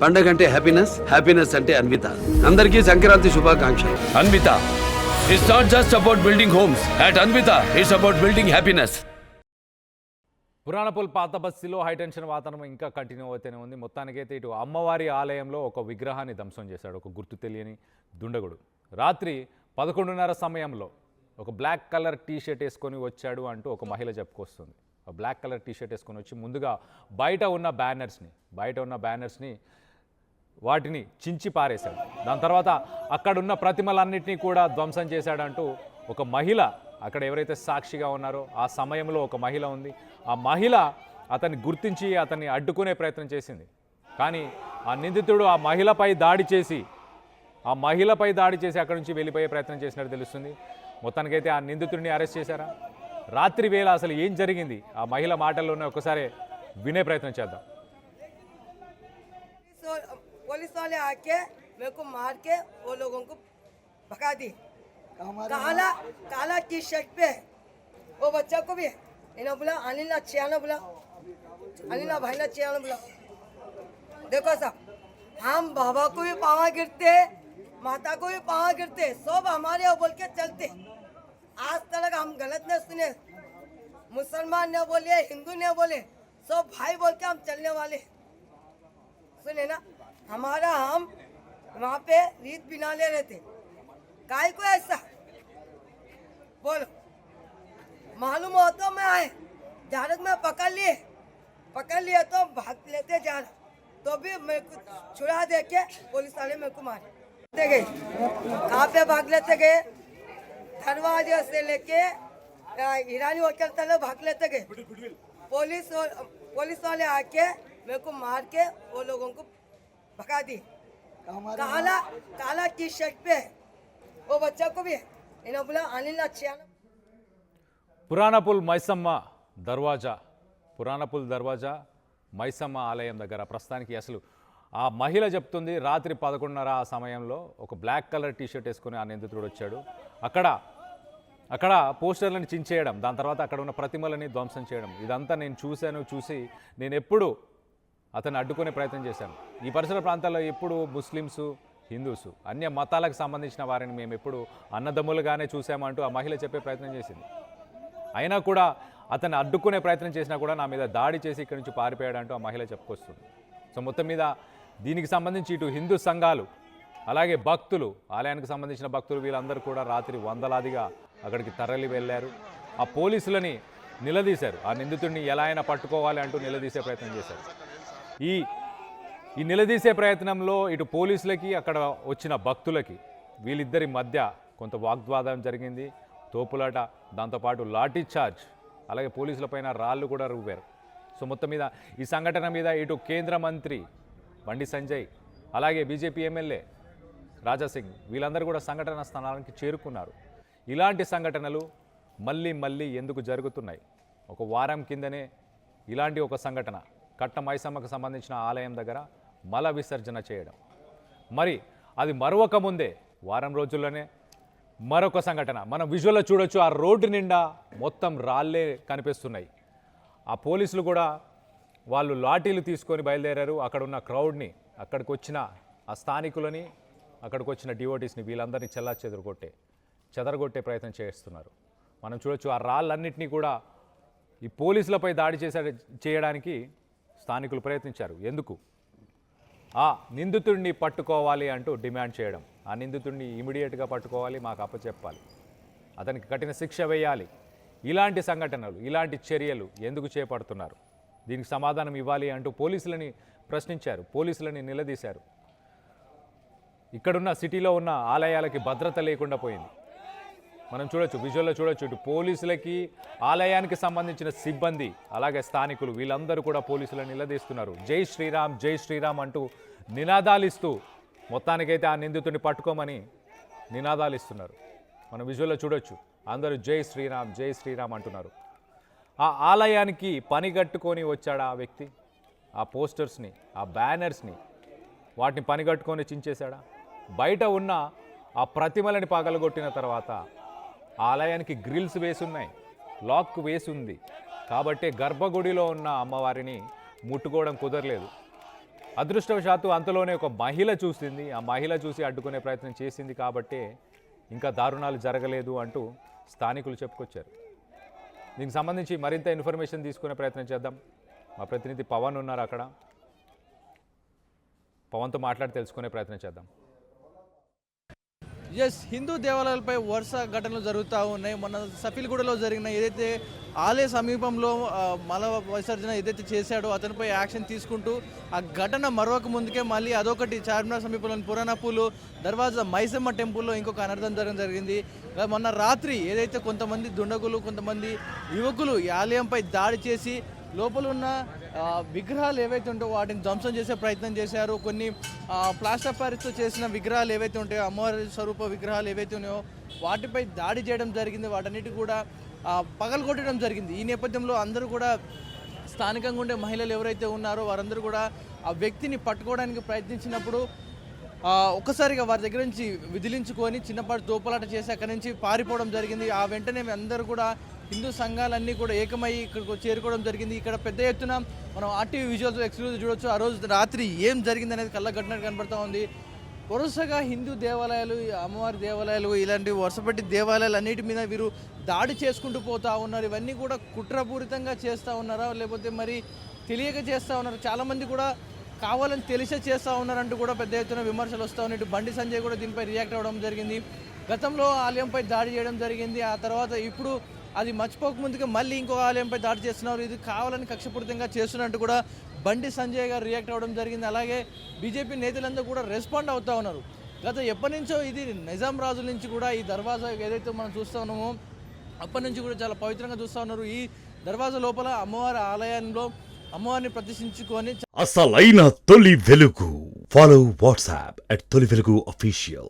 పండగ అంటే happiness, happiness అంటే అన్విత. అందరికీ సంక్రాంతి శుభాకాంక్షలు. Anvitha it's not just about building homes. At Anvitha it's about building happiness. Puranapul పాత బస్తీలో హైటెన్షన్ వాతావరణం ఇంకా కంటిన్యూ అవుతూనే ఉంది. మొత్తానికైతే ఇటు అమ్మవారి ఆలయంలో ఒక విగ్రహాన్ని ధ్వంసం చేశాడు ఒక గుర్తు తెలియని దుండగుడు. రాత్రి 11:30 సమయంలో ఒక బ్లాక్ కలర్ టీ షర్ట్ వేసుకొని వచ్చాడు అంటూ ఒక మహిళ చెప్పుకొస్తుంది. ఆ బ్లాక్ కలర్ టీ షర్ట్ వేసుకొని వచ్చి ముందుగా బయట ఉన్న బ్యానర్స్ని వాటిని చించి పారేశాడు. దాని తర్వాత అక్కడున్న ప్రతిమలన్నింటినీ కూడా ధ్వంసం చేశాడంటూ ఒక మహిళ, అక్కడ ఎవరైతే సాక్షిగా ఉన్నారో ఆ సమయంలో ఒక మహిళ ఉంది, ఆ మహిళ అతన్ని గుర్తించి అతన్ని అడ్డుకునే ప్రయత్నం చేసింది. కానీ ఆ నిందితుడు ఆ మహిళపై దాడి చేసి అక్కడి నుంచి వెళ్ళిపోయే ప్రయత్నం చేసినట్టు తెలుస్తుంది. మొత్తానికైతే ఆ నిందితుడిని అరెస్ట్ చేశారా? రాత్రి వేళ అసలు ఏం జరిగింది ఆ మహిళ మాటల్లోనే ఒకసారి వినే ప్రయత్నం చేద్దాం. पुलिस वाले आके मेरे को मार के वो लोगों को भगा दी। काला की शर्ट पे वो बच्चा को भी इन्होंने बोला अनिल चियाना बोला, अनिल भाई ना चियाना बोला। देखो साहब, हम बाबा को भी पावा गिरते, माता को भी पावा गिरते, सब हमारे वो बोल के चलते। आज तक हम गलत नहीं सुने, मुसलमान ने बोले, हिंदू ने बोले, सब भाई बोल के हम चलने वाले। सुने ना, हमारा हम वहाँ पे रीत बिना ले रहे थे। काय को ऐसा बोलो, मालूम हो तो मैं आए झारख में पकड़ लिए तो भाग लेते जा रहा, तो भी मेरे को छुड़ा दे के पुलिस वाले मेरे को मारे गए। कहाँ पे भाग लेते गए? दरवाजे से लेके ईरानी होटल तक भाग लेते गए। पुलिस वाले आके मेरे को मार के वो लोगों को भगा दी। काला की शर्ट पे वो बच्चा को भी इन्होंने बोला अनिल चियाना। పురాణపుల్ దర్వాజా మైసమ్మ ఆలయం దగ్గర ప్రస్తుతానికి అసలు ఆ మహిళ చెప్తుంది రాత్రి 11:30 ఆ సమయంలో ఒక బ్లాక్ కలర్ టీషర్ట్ వేసుకొని ఆ నిందితుడు వచ్చాడు. అక్కడ పోస్టర్లను చించేయడం, దాని తర్వాత అక్కడ ఉన్న ప్రతిమలని ధ్వంసం చేయడం, ఇదంతా నేను చూసి నేను ఎప్పుడు అతన్ని అడ్డుకునే ప్రయత్నం చేశాను. ఈ పరిసర ప్రాంతాల్లో ఎప్పుడు ముస్లిమ్స్, హిందూస్, అన్య మతాలకు సంబంధించిన వారిని మేము ఎప్పుడు అన్నదమ్ములుగానే చూసామంటూ ఆ మహిళ చెప్పే ప్రయత్నం చేసింది. అయినా కూడా అతన్ని అడ్డుకునే ప్రయత్నం చేసినా కూడా నా మీద దాడి చేసి ఇక్కడి నుంచి పారిపోయాడంటూ ఆ మహిళ చెప్పుకొస్తుంది. సో మొత్తం మీద దీనికి సంబంధించి ఇటు హిందూ సంఘాలు, అలాగే భక్తులు, ఆలయానికి సంబంధించిన భక్తులు వీళ్ళందరూ కూడా రాత్రి వందలాదిగా అక్కడికి తరలి వెళ్ళారు. ఆ పోలీసులని నిలదీశారు. ఆ నిందితుడిని ఎలా అయినా పట్టుకోవాలి అంటూ నిలదీసే ప్రయత్నం చేశారు. ఈ నిలదీసే ప్రయత్నంలో ఇటు పోలీసులకి అక్కడ వచ్చిన భక్తులకి వీళ్ళిద్దరి మధ్య కొంత వాగ్వాదం జరిగింది, తోపులాట, దాంతోపాటు లాఠీ చార్జ్, అలాగే పోలీసులపైన రాళ్ళు కూడా రువ్వారు. సో మొత్తం మీద ఈ సంఘటన మీద ఇటు కేంద్ర మంత్రి బండి సంజయ్, అలాగే బీజేపీ ఎమ్మెల్యే రాజాసింగ్ వీళ్ళందరూ కూడా సంఘటన స్థానానికి చేరుకున్నారు. ఇలాంటి సంఘటనలు మళ్ళీ ఎందుకు జరుగుతున్నాయి? ఒక వారం కిందనే ఇలాంటి ఒక సంఘటన కట్ట మైసమ్మకు సంబంధించిన ఆలయం దగ్గర మల విసర్జన చేయడం, మరి అది మరొక ముందే వారం రోజుల్లోనే మరొక సంఘటన మనం విజువల్లో చూడొచ్చు. ఆ రోడ్డు నిండా మొత్తం రాళ్ళే కనిపిస్తున్నాయి. ఆ పోలీసులు కూడా వాళ్ళు లాఠీలు తీసుకొని బయలుదేరారు. అక్కడ ఉన్న క్రౌడ్ని, అక్కడికి వచ్చిన ఆ స్థానికులని, అక్కడికి వచ్చిన డివోటీస్ని వీళ్ళందరినీ చెదరగొట్టే ప్రయత్నం చేస్తున్నారు. మనం చూడొచ్చు ఆ రాళ్ళన్నింటినీ కూడా ఈ పోలీసులపై దాడి చేయడానికి స్థానికులు ప్రయత్నించారు. ఎందుకు? ఆ నిందితుడిని పట్టుకోవాలి అంటూ డిమాండ్ చేయడం, ఆ నిందితుడిని ఇమీడియట్గా పట్టుకోవాలి, మాకు అప్పచెప్పాలి, అతనికి కఠిన శిక్ష వేయాలి. ఇలాంటి సంఘటనలు, ఇలాంటి చర్యలు ఎందుకు చేపడుతున్నారు? దీనికి సమాధానం ఇవ్వాలి అంటూ పోలీసులని ప్రశ్నించారు, పోలీసులని నిలదీశారు. ఇక్కడున్న సిటీలో ఉన్న ఆలయాలకి భద్రత లేకుండా పోయింది. మనం చూడొచ్చు, విజువల్లో చూడొచ్చు, ఇటు పోలీసులకి, ఆలయానికి సంబంధించిన సిబ్బంది, అలాగే స్థానికులు వీళ్ళందరూ కూడా పోలీసులను నిలదీస్తున్నారు. జై శ్రీరామ్ అంటూ నినాదాలు ఇస్తూ మొత్తానికైతే ఆ నిందితుడిని పట్టుకోమని నినాదాలు ఇస్తున్నారు. మనం విజువల్లో చూడొచ్చు, అందరూ జై శ్రీరామ్ అంటున్నారు. ఆ ఆలయానికి పని కట్టుకొని వచ్చాడు ఆ వ్యక్తి. ఆ పోస్టర్స్ని, ఆ బ్యానర్స్ని, వాటిని పని కట్టుకొని చించేశాడా? బయట ఉన్న ఆ ప్రతిమలని పగలగొట్టిన తర్వాత ఆలయానికి గ్రిల్స్ వేసున్నాయి, లాక్ వేసి ఉంది, కాబట్టి గర్భగుడిలో ఉన్న అమ్మవారిని ముట్టుకోవడం కుదరలేదు. అదృష్టవశాత్తు అంతలోనే ఒక మహిళ చూసింది. ఆ మహిళ చూసి అడ్డుకునే ప్రయత్నం చేసింది కాబట్టే ఇంకా దారుణాలు జరగలేదు అంటూ స్థానికులు చెప్పుకొచ్చారు. దీనికి సంబంధించి మరింత ఇన్ఫర్మేషన్ తీసుకునే ప్రయత్నం చేద్దాం. మా ప్రతినిధి పవన్ ఉన్నారు అక్కడ. పవన్తో మాట్లాడి తెలుసుకునే ప్రయత్నం చేద్దాం. హిందూ దేవాలయాలపై వరుస ఘటనలు జరుగుతూ ఉన్నాయి. మొన్న సఫీల్గూడలో జరిగిన ఏదైతే ఆలయ సమీపంలో మల విసర్జన ఏదైతే చేశాడో అతనిపై యాక్షన్ తీసుకుంటూ ఆ ఘటన మరొక ముందుకే మళ్ళీ అదొకటి చార్మినార్ సమీపంలోని పురాణపూలు దర్వాజా మైసమ్మ టెంపుల్లో ఇంకొక అనర్థం జరగడం జరిగింది. మొన్న రాత్రి ఏదైతే కొంతమంది దుండగులు కొంతమంది యువకులు ఈ ఆలయంపై దాడి చేసి లోపల ఉన్న విగ్రహాలు ఏవైతే ఉంటాయో వాటిని ధ్వంసం చేసే ప్రయత్నం చేశారు. కొన్ని ప్లాస్టర్ ప్యారిస్తో చేసిన విగ్రహాలు ఏవైతే ఉంటాయో అమ్మవారి స్వరూప విగ్రహాలు ఏవైతే ఉన్నాయో వాటిపై దాడి చేయడం జరిగింది. వాటన్నిటి కూడా పగలగొట్టడం జరిగింది. ఈ నేపథ్యంలో అందరూ కూడా స్థానికంగా ఉండే మహిళలు ఎవరైతే ఉన్నారో వారందరూ కూడా ఆ వ్యక్తిని పట్టుకోవడానికి ప్రయత్నించినప్పుడు ఒక్కసారిగా వారి దగ్గర నుంచి విదిలించుకొని చిన్నపాటి తోపులాట చేసి అక్కడి నుంచి పారిపోవడం జరిగింది. ఆ వెంటనే అందరూ కూడా హిందూ సంఘాలన్నీ కూడా ఏకమై ఇక్కడికి చేరుకోవడం జరిగింది. ఇక్కడ పెద్ద ఎత్తున మనం ఆర్టీవీ విజువల్స్ ఎక్స్క్లూజివ్ చూడొచ్చు. ఆ రోజు రాత్రి ఏం జరిగింది అనేది కళ్ళగట్టినట్టు కనబడుతూ ఉంది. వరుసగా హిందూ దేవాలయాలు అమ్మవారి దేవాలయాలు ఇలాంటి వరుసపెట్టి దేవాలయాలు అన్నిటి మీద వీరు దాడి చేసుకుంటూ పోతూ ఉన్నారు. ఇవన్నీ కూడా కుట్రపూరితంగా చేస్తూ ఉన్నారా లేకపోతే మరి తెలియక చేస్తూ ఉన్నారు? చాలామంది కూడా కావాలని తెలిసే చేస్తూ ఉన్నారంటూ కూడా పెద్ద ఎత్తున విమర్శలు వస్తూ ఉన్నాయి. ఇటు బండి సంజయ్ కూడా దీనిపై రియాక్ట్ అవ్వడం జరిగింది. గతంలో ఆలయంపై దాడి చేయడం జరిగింది. ఆ తర్వాత ఇప్పుడు అది మర్చిపోక ముందుగా మళ్ళీ ఇంకో ఆలయంపై దాడి చేస్తున్నారు. ఇది కావాలని కక్షపూరితంగా చేస్తున్నట్టు కూడా బండి సంజయ్ గారు రియాక్ట్ అవ్వడం జరిగింది. అలాగే బీజేపీ నేతలందరూ కూడా రెస్పాండ్ అవుతూ ఉన్నారు. గత ఎప్పటి నుంచో ఇది నిజాం రాజుల నుంచి కూడా ఈ దర్వాజా ఏదైతే మనం చూస్తూ ఉన్నామో అప్పటి నుంచి కూడా చాలా పవిత్రంగా చూస్తూ ఉన్నారు. ఈ దర్వాజా లోపల అమ్మవారి ఆలయంలో అమ్మవారిని ప్రతిష్ఠించుకొని అసలైన తొలి వెలుగు. ఫాలో వాట్సాప్ @తొలి వెలుగు అఫీషియల్.